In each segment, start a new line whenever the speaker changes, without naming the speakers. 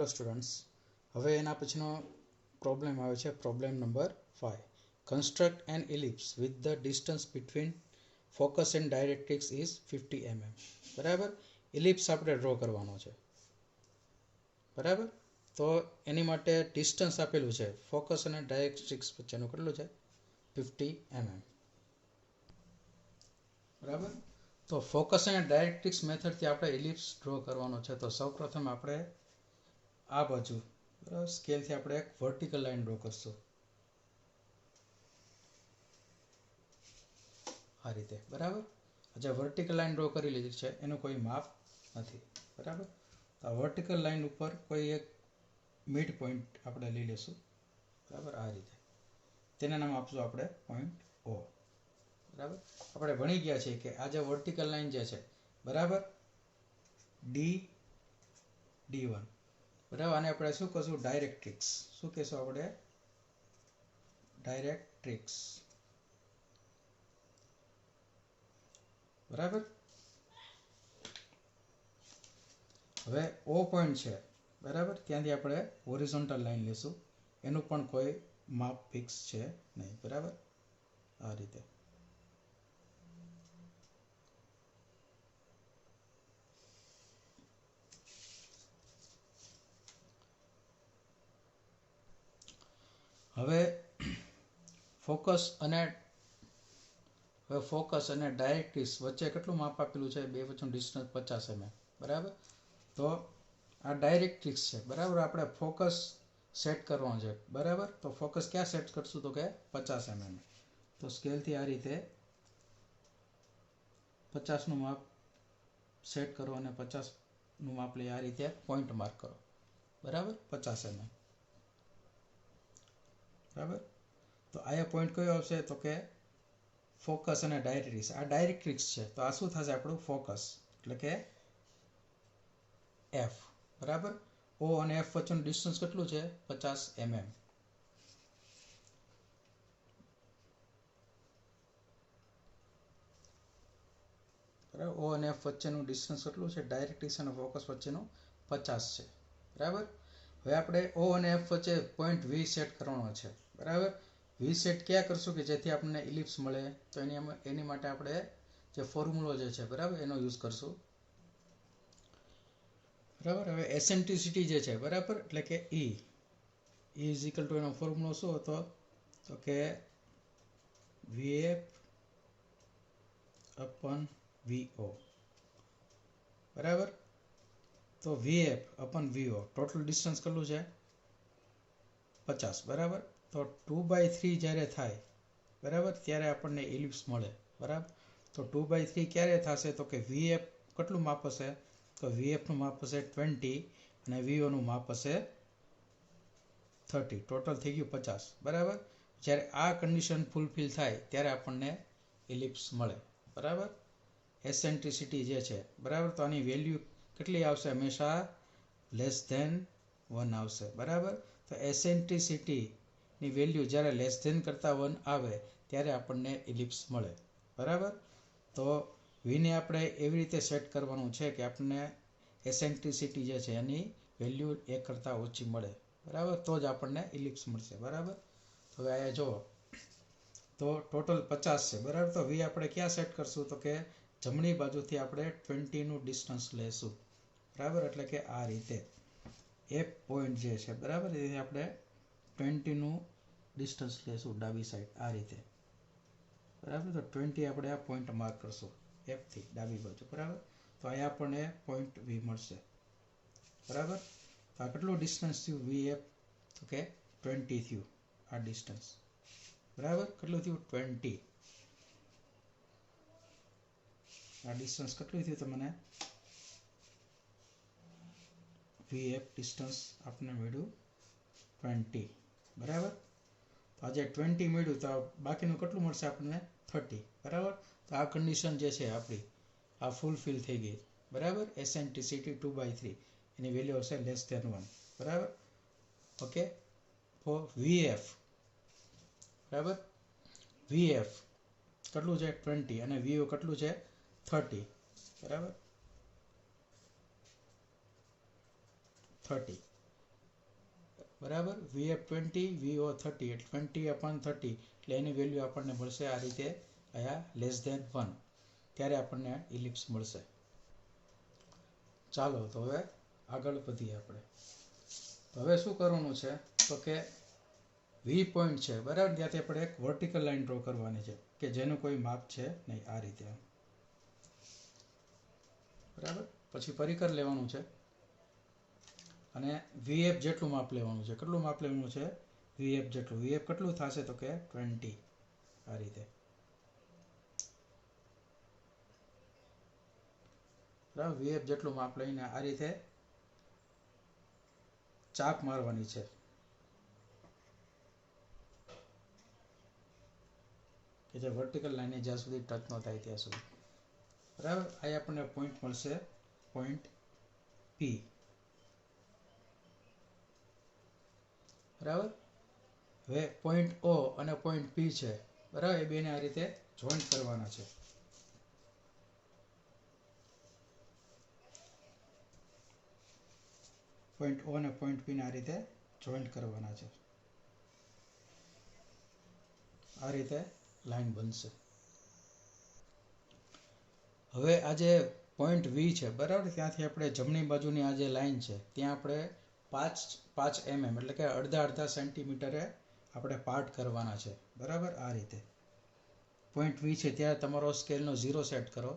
Hello students, હવે એના પછીનો પ્રોબ્લેમ આવે છે problem number 5. Construct an ellipse with the distance between focus and directrix is 50 mm. બરાબર, ઇલિપ્સ આપણે ડ્રો કરવાનો છે. બરાબર, તો એની માટે ડિસ્ટન્સ આપેલું છે ફોકસ અને ડાયરેક્ટ્રિક્સ વચ્ચેનું કેટલું છે 50 mm. બરાબર, તો ફોકસ અને ડાયરેક્ટ્રિક્સ મેથડથી આપણે ઇલિપ્સ ડ્રો કરવાનો છે. તો સૌપ્રથમ આપણે આ બાજુ સ્કેલથી આપણે એક વર્ટિકલ લાઈન ડ્રો કરશું આ રીતે. બરાબર, જે વર્ટિકલ લાઈન ડ્રો કરી લીધી છે એનું કોઈ માપ નથી. બરાબર, આ વર્ટિકલ લાઈન ઉપર કોઈ એક મિડ પોઈન્ટ આપણે લઈ લેશું. બરાબર, આ રીતે તેને નામ આપશું આપણે પોઈન્ટ O. બરાબર, આપણે ભણી ગયા છીએ કે આ જે વર્ટિકલ લાઈન જે છે બરાબર D1. બરાબર, આને આપણે શું કહીશું ડાયરેક્ટ્રિક્સ. શું કહેશું આપણે ડાયરેક્ટ્રિક્સ. બરાબર, હવે O પોઈન્ટ છે બરાબર, ત્યાંથી આપણે હોરિઝોન્ટલ લાઈન લેશું. એનું પણ કોઈ માપ ફિક્સ છે નહીં. બરાબર, આ રીતે. હવે ફોકસ અને ડાયરેક્ટ્રિક્સ વચ્ચે કેટલું માપ આપેલું છે? બે વચ્ચેનું ડિસ્ટન્સ 50 mm. બરાબર, તો આ ડાયરેક્ટ્રિક્સ છે. બરાબર, આપણે ફોકસ સેટ કરવાનો છે. બરાબર, તો ફોકસ ક્યાં સેટ કરશું? તો કે 50 mm. તો સ્કેલથી આ રીતે 50નું માપ સેટ કરો અને 50નું માપ લઈ આ રીતે પોઈન્ટ માર્ક કરો. બરાબર, 50 mm. બરાબર, તો આ પોઈન્ટ કયો આવશે? તો કે ફોકસ અને ડાયરેક્ટ્રિક્સ. આ ડાયરેક્ટ્રિક્સ છે તો આ શું થશે આપણું ફોકસ, એટલે કે F. બરાબર, O અને F વચ્ચેનું ડિસ્ટન્સ કેટલું છે? 50 mm. બરાબર, O અને F વચ્ચેનું ડિસ્ટન્સ કેટલું છે? ડાયરેક્ટ્રિક્સ અને ફોકસ વચ્ચેનું 50 છે. બરાબર, હવે આપણે O અને F વચ્ચે પોઈન્ટ V સેટ કરવાનો છે. બરાબર, V સેટ ક્યાં કરશું કે જેથી આપણને ઇલિપ્સ મળે? તો એની માટે આપણે જે ફોર્મ્યુલો જે છે બરાબર એનો યુઝ કરશું. બરાબર, હવે એસેન્ટ્રિસિટી જે છે બરાબર એટલે કે E ઇઝ ઇક્વલ ટુ એનો ફોર્મ્યુલો શું હતો? તો કે VF અપન VO. બરાબર, તો VF અપન VO ટોટલ ડિસ્ટન્સ કેટલું છે? 50. બરાબર, તો 2/3 જ્યારે થાય બરાબર ત્યારે આપણને ઇલિપ્સ મળે. બરાબર, તો 2/3 ક્યારે થશે? તો કે VF કેટલું માપ હશે? તો VF નું માપ હશે 20 અને VO નું માપ હશે 30. ટોટલ થઈ ગયું 50. બરાબર, જ્યારે આ કન્ડિશન ફૂલફિલ થાય ત્યારે આપણને ઇલિપ્સ મળે. બરાબર, એસેન્ટ્રિસિટી જે છે બરાબર, તો આની વેલ્યુ કેટલી આવશે? હંમેશા લેસ ધેન 1 આવશે. બરાબર, તો એસેન્ટ્રિસિટીની વેલ્યુ જ્યારે લેસ ધેન કરતાં 1 આવે ત્યારે આપણને ઇલિપ્સ મળે. બરાબર, તો વીને આપણે એવી રીતે સેટ કરવાનું છે કે આપણને એસેન્ટ્રિસિટી જે છે એની વેલ્યુ 1 કરતાં ઓછી મળે. બરાબર, તો જ આપણને ઇલિપ્સ મળશે. બરાબર, તો હવે અહીંયા જુઓ તો ટોટલ 50 છે. બરાબર, તો વી આપણે ક્યાં સેટ કરશું? તો કે જમણી બાજુથી આપણે 20નું ડિસ્ટન્સ લેશું. બરાબર, એટલે કે આ રીતે એક પોઈન્ટ જે છે બરાબર એથી આપણે 20નું ડિસ્ટન્સ લેશું ડાબી સાઈડ આ રીતે. બરાબર, તો 20 આપણે આ પોઈન્ટ માર્ક કરશું F થી ડાબી બાજુ. બરાબર, તો અહીંયા આપણને પોઈન્ટ V મળશે. બરાબર, તો આ કેટલું ડિસ્ટન્સ થયું VF? તો કે 20 થયું આ ડિસ્ટન્સ. બરાબર, કેટલું થયું? 20. આ ડિસ્ટન્સ કેટલું થયું તમને? VF ડિસ્ટન્સ આપણે મળ્યું 20. બરાબર, તો આજે 20 મળ્યું તો બાકીનું કેટલું મળશે આપણને? 30. બરાબર, તો આ કન્ડિશન જે છે આપણી આ ફૂલફિલ થઈ ગઈ. બરાબર, એસેન્ટ્રિસિટી 2/3 એની વેલ્યુ હશે લેસ ધેન 1. બરાબર, ઓકે. ફોર VF બરાબર, VF કેટલું છે? 20 અને VO કેટલું છે? 30. બરાબર, 30. બરાબર. VF20 VO30 એટલે 20/30 એટલે એની વેલ્યુ આપણને મળશે આ રીતે અહીંયા <1 ત્યારે આપણને ઇલિપ્સ મળશે. ચાલો તો હવે આગળ વધીએ આપણે. તો હવે શું કરવાનું છે તો કે V પોઈન્ટ છે બરાબર, ત્યાંથી આપણે એક વર્ટિકલ લાઈન ડ્રો કરવાની છે કે જેનું કોઈ માપ છે નહીં, આ રીતે બરાબર. પછી પરિકર લેવાનું છે અને VF જેટલું માપ લેવાનું છે. કેટલું માપ લેવાનું છે? VF જેટલું. VF કેટલું થશે તો કે 20, આ રીતે બરાબર. VF જેટલું માપ લઈને આ રીતે ચાપ મારવાની છે કે જે વર્ટિકલ લાઈને જ્યાં સુધી ટચ ન થાય ત્યાં સુધી, બરાબર. અહીં આપણને પોઈન્ટ મળશે, પોઈન્ટ P, બરાબર. હવે પોઈન્ટ O અને પોઈન્ટ P છે બરાબર, એ બેને આ રીતે જોઈન્ટ કરવાના છે. પોઈન્ટ O અને પોઈન્ટ P ને આ રીતે જોઈન્ટ કરવાના છે. આ રીતે લાઈન બનશે. હવે આ જે પોઈન્ટ V છે બરાબર, ત્યાંથી આપણે જમણી બાજુની આ જે લાઈન છે ત્યાં આપણે 5 mm એટલે કે અડધા સેન્ટીમીટરે આપણે પાર્ટ કરવાના છે બરાબર. આ રીતે પોઈન્ટ V છે ત્યાં તમારો સ્કેલનો 0 સેટ કરો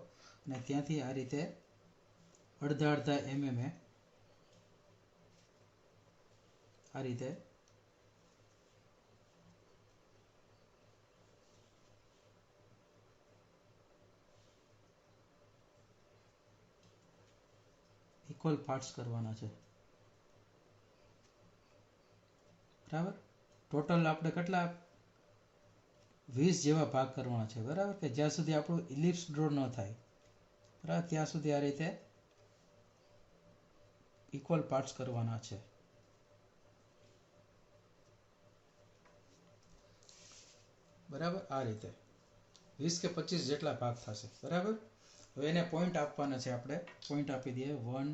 અને ત્યાંથી આ રીતે અડધા mm આ રીતે ઇક્વલ પાર્ટ્સ કરવાના છે બરાબર. ટોટલ આપણે કેટલા 20 જેવા ભાગ કરવાના છે બરાબર, કે જ્યાં સુધી આપણું ઇલિપ્સ ડ્રો ન થાય બરાબર ત્યાં સુધી આ રીતે ઇક્વલ પાર્ટ્સ કરવાના છે બરાબર. આ રીતે 20 કે 25 જેટલા ભાગ થશે બરાબર. હવે એને પોઈન્ટ આપવાના છે, આપણે પોઈન્ટ આપી દઈએ 1,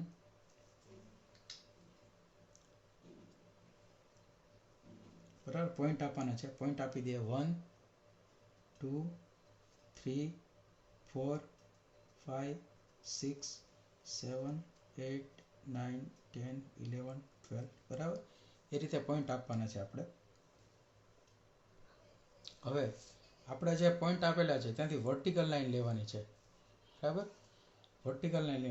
બરાબર. પોઈન્ટ આપવાના છે, પોઈન્ટ આપી દઈએ 1, 2, 3, 4, 5, 6, 7, 8, 9, 10, 11, 12 બરાબર. એ રીતે પોઈન્ટ આપવાના છે આપણે. હવે આપણે જે પોઈન્ટ આપેલા છે ત્યાંથી વર્ટિકલ લાઈન લેવાની છે બરાબર. વર્ટિકલ લાઈન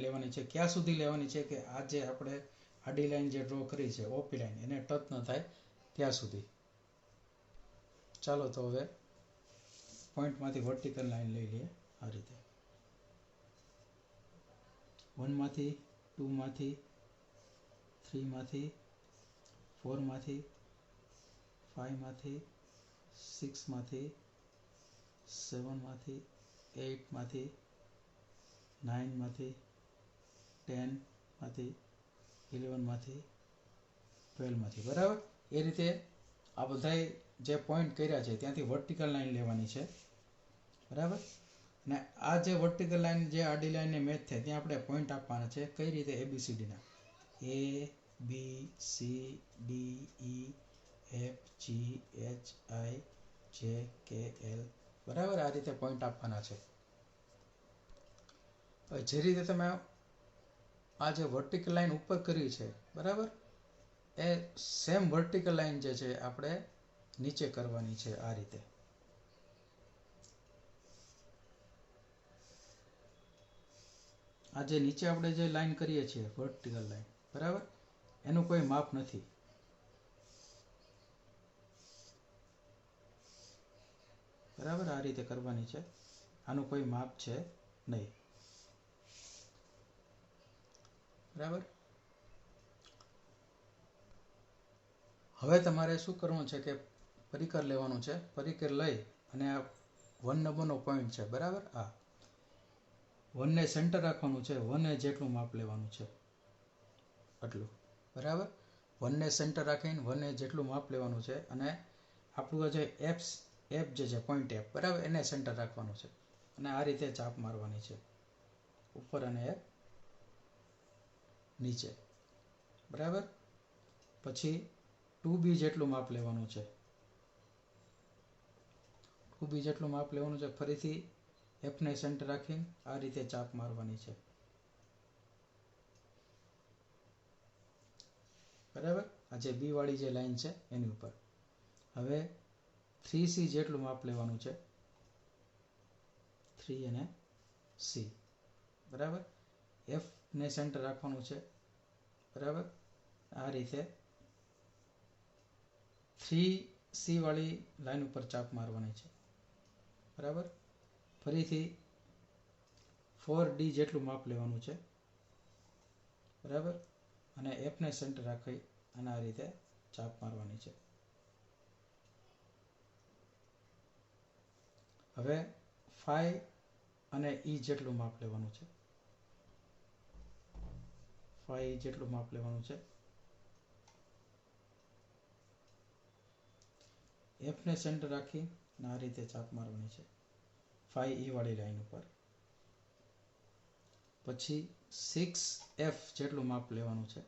લેવાની છે. ક્યાં સુધી લેવાની છે? કે આ જે આપણે આડી લાઈન જે ડ્રો કરી છે OP લાઈન, એને ટચ ન થાય ત્યાં સુધી. ચાલો તો હવે પોઈન્ટમાંથી વર્ટિકલ લાઈન લઈ લઈએ આ રીતે. 1 માંથી, 2 માંથી, 3 માંથી, 4 માંથી, 5 માંથી, 6 માંથી, 7 માંથી, 8 માંથી, 9 માંથી, 10 માંથી, 11 માંથી, 12 માંથી બરાબર. એ રીતે આ બધા જે પોઈન્ટ કર્યા છે ત્યાંથી વર્ટિકલ લાઈન લેવાની છે બરાબર. અને આ જે વર્ટિકલ લાઈન જે આડી લાઈનને મેચ થાય ત્યાં આપણે પોઈન્ટ આપવાના છે. કઈ રીતે? ABCD ના A B C D E F G H I J K L બરાબર. આ રીતે પોઈન્ટ આપવાના છે. જે રીતે તમે આ જે વર્ટિકલ લાઈન ઉપર કરી છે બરાબર, એ સેમ વર્ટિકલ લાઈન જે છે આપણે નીચે કરવાની છે આ રીતે. આ જે નીચે આપણે જે લાઈન કરીએ છીએ વર્ટિકલ લાઈન બરાબર, એનું કોઈ માપ નથી બરાબર. આ રીતે કરવાની છે, આનું કોઈ માપ છે નહીં બરાબર. હવે તમારે શું કરવું છે કે પરિકર લેવાનું છે. પરિકર લઈ અને આ 1 નંબરનો પોઈન્ટ છે બરાબર, આ 1 ને સેન્ટર રાખવાનું છે. 1 જેટલું માપ લેવાનું છે આટલું બરાબર. 1 ને સેન્ટર રાખીને 1 જેટલું માપ લેવાનું છે અને આપણું જે F જે છે પોઈન્ટ F બરાબર, એને સેન્ટર રાખવાનું છે અને આ રીતે ચાપ મારવાની છે ઉપર અને નીચે બરાબર. પછી 2b જેટલું માપ લેવાનું છે. 2b જેટલું માપ લેવાનું છે. ફરીથી f ને સેન્ટર રાખીને આ રીતે ચાપ મારવાની છે. બરાબર, આ જે બી વાળી જે લાઈન છે એની ઉપર. હવે 3c જેટલું માપ લેવાનું છે. 3 અને c. બરાબર, f ને સેન્ટર રાખવાનું છે. બરાબર, આ રીતે 3c વાળી લાઈન ઉપર ચાપ મારવાની છે. બરાબર, ફરીથી 4d જેટલું માપ લેવાનું છે. બરાબર, અને f ને સેન્ટર રાખી અને આ રીતે ચાપ મારવાની છે. હવે 5 અને e જેટલું માપ લેવાનું છે. 5 જેટલું માપ લેવાનું છે. f ને સેન્ટર રાખી અને આ રીતે ચાપ મારવાની છે 5e વાળી લાઈન ઉપર. પછી 6f જેટલું માપ લેવાનું છે.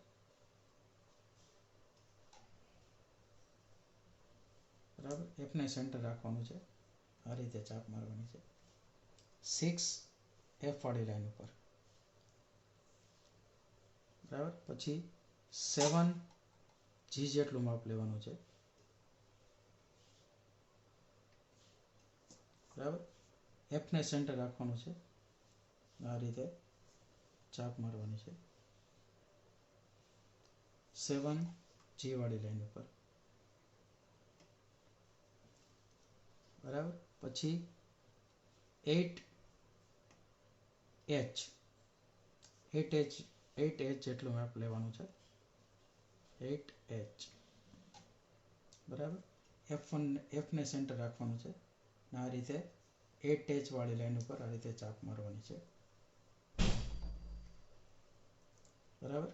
બરાબર, f ને સેન્ટર રાખવાનું છે, આ રીતે ચાપ મારવાની છે 6f વાળી લાઈન ઉપર. બરાબર, પછી 7g જેટલું માપ લેવાનું છે. બરાબર, f ને સેન્ટર રાખવાનું છે, આ રીતે ચાપ મારવાની છે 7g વાળી લાઈન ઉપર. બરાબર, પછી 8h જેટલું માપ લેવાનું છે 8h. બરાબર, f ને સેન્ટર રાખવાનું છે, આ રીતે 8h વાળી લાઈન ઉપર આ રીતે ચાપ મારવાની છે. બરાબર,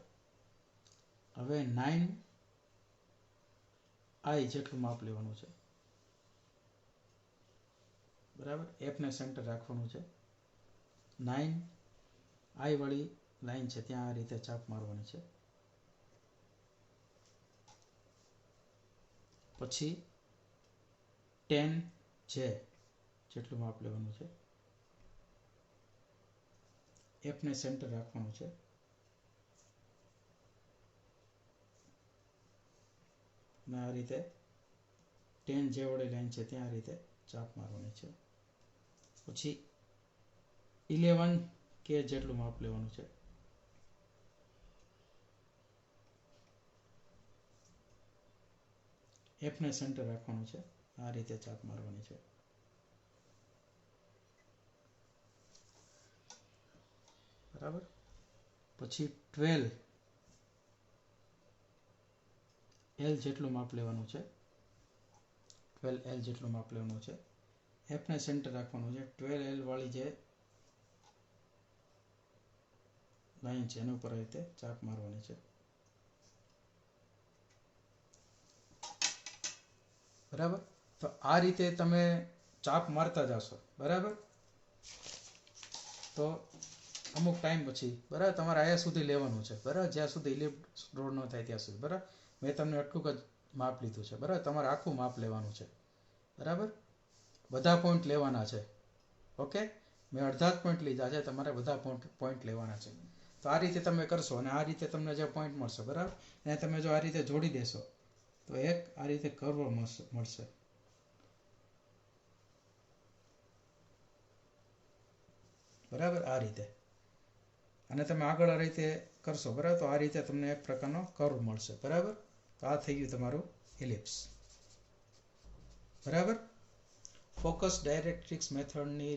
હવે 9i જેટલું માપ લેવાનું છે. બરાબર, f ને સેન્ટર રાખવાનું છે, 9i વાળી લાઈન છે ત્યાં આ રીતે ચાપ મારવાની છે. પછી 10j જેટલું માપ લેવાનું છે. f ને સેન્ટર રાખવાનું છે, અને આ રીતે 10j વાળી લાઈન છે ત્યાં આ રીતે ચાપ મારવાની છે. પછી 11k જેટલું માપ લેવાનું છે. f ને સેન્ટર રાખવાનું છે, આ રીતે ચાપ મારવાની છે. બરાબર, પછી 12l જેટલું માપ લેવાનું છે. 12l જેટલું માપ લેવાનું છે, f ને સેન્ટર રાખવાનું છે. 12l વાળી જે લાઈન છે એના ઉપર રીતે ચાપ મારવાની છે. બરાબર, તો આ રીતે તમે ચાપ મારતા જશો. બરાબર, તો અમુક ટાઈમ પછી બરાબર તમારે આયા સુધી લેવાનું છે. બરાબર, જ્યાં સુધી ઈલિપ્સ ડ્રો ન થાય ત્યાં સુધી. બરાબર, મેં તમને આટલું જ માપ લીધું છે. બરાબર, તમારે આખું માપ લેવાનું છે. બરાબર, બધા પોઈન્ટ લેવાના છે. ઓકે, મેં અડધા જ પોઈન્ટ લીધા છે, તમારે બધા પોઈન્ટ લેવાના છે. તો આ રીતે તમે કરશો અને આ રીતે તમને જે પોઈન્ટ મળશે, બરાબર, એને તમે જો આ રીતે જોડી દેશો તો એક આ રીતે કર્વ મળશે. બરાબર, આ રીતે. અને તમે આગળ આ રીતે કરશો, બરાબર, તો આ રીતે તમને એક પ્રકારનો કર્વ મળશે. બરાબર, તો આ થઈ ગયું તમારું ઇલિપ્સ. બરાબર, ફોકસ ડાયરેક્ટ્રિક્સ મેથડની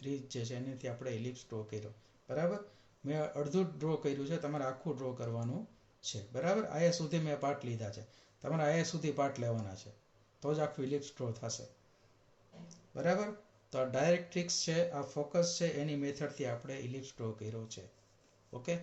રીત જે છે એનાથી આપણે ઇલિપ્સ ડ્રો કર્યો. બરાબર, મેં અડધું ડ્રો કર્યું છે, તમારે આખું ડ્રો કરવાનું છે. બરાબર, આયા સુધી મેં પાર્ટ લીધા છે, તમારે આયા સુધી પાર્ટ લેવાના છે, તો જ આખું ઇલિપ્સ ડ્રો થશે. બરાબર, તો આ ડાયરેક્ટ્રિક્સ છે, આ ફોકસ છે, એની મેથડથી આપણે ઇલિપ્સ ડ્રો કર્યો છે. ઓકે.